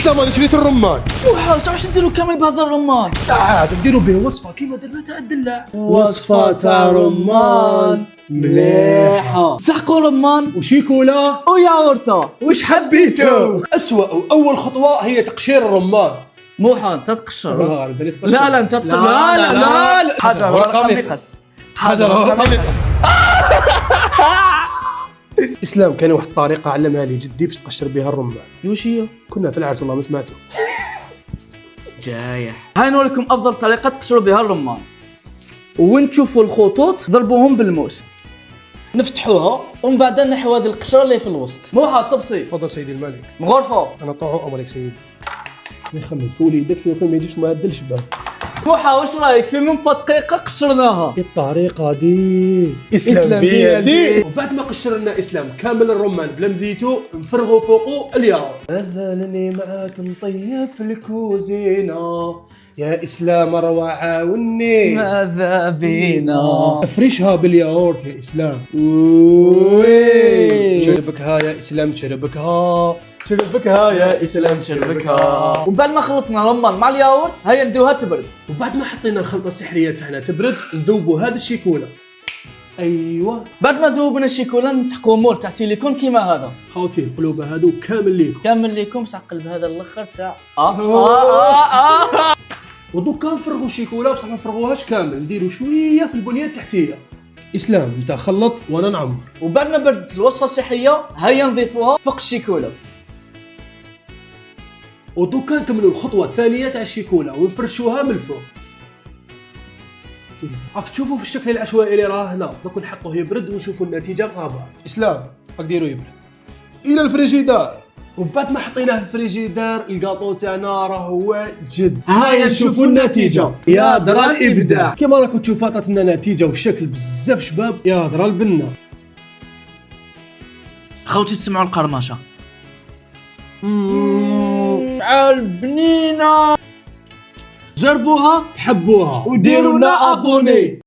اسلام انا شريت الرمان. وحاس واش نديرو كامل بهذا الرمان؟ عاد نديرو به وصفه كيما درنا تاع الدلع. وصفة تاع رمان مليحة. سحقوا رمان وشيكولا وياورتا. وش حبيتو؟ اسوأ واول خطوه هي تقشير الرمان. مو حان تتقشر. لا لا لا انت لا حجر ورقة مقص. حجر ورقة مقص. اسلام كان واحد الطريقه علمها لي جدي باش تقشر بها الرمان. وش هي؟ كنا في العرس والله ما سمعته. جايح. هاي نوريكم افضل طريقة تقشروا بها الرمان. وين تشوفوا الخطوط ضربوهم بالموس. نفتحوها ومن بعد نحو هذه القشرة اللي في الوسط. مو حان طبسي. تفضل سيدي الملك. مغرفة. انا طاعو امرك سيدي. يخمم فولي يدك شوف ما يجيش معدل شباب. موحى واش رايك في من دقيقة قشرناها؟ الطريقه دي إسلام بيدي. وبعد ما قشرنا اسلام كامل الرمان بلا مزيتو نفرغوا فوقه الياور. نزلني معاك نطيب في الكوزينه يا اسلام اروع عاوني ماذا بينا؟ افرشها بالياورت يا اسلام. شربكها يا اسلام شربكها شربكها يا اسلام شربكها. وبعد ما خلطنا رمان مع الياورت هيا نديوها تبرد. وبعد ما حطينا الخلطه السحريه تاعنا تبرد نذوبوا هذا الشيكولا. ايوه بعد ما ذوبنا الشيكولا نسحقوا مول تاع سيليكون كيما هذا. خوتي القلوب هادو كامل ليكم. كامل ليكم سعقل بهذا الاخر تاع ودوكا نفرغوا الشيكولا بصح ما نفرغوهاش كامل نديروا شويه في البنيه التحتيه. اسلام انت خلط وانا نعمر. وبعد ما بردت الوصفه السحريه هيا نضيفوها فوق الشيكولا. ودوكا نكملوا الخطوه الثانيه تاع الشيكولا ونفرشوها من الفوق. راك تشوفوا في الشكل العشوائي اللي راه هنا. دوك نحطوه يبرد ونشوفوا النتيجه مع بعض. اسلام راك ديروا يبرد الى الفريجيدار. وبعد ما حطيناه في الفريجيدار الكاطو تاعنا راه هو جد. هيا نشوفوا النتيجه. يا درا الابداع. كما راكم تشوفوا عطاتنا نتيجه وشكل بزاف شباب. يا درا البنه. خوتي تسمعوا القرمشه. البنينه جربوها تحبوها وديروا لنا ابوني.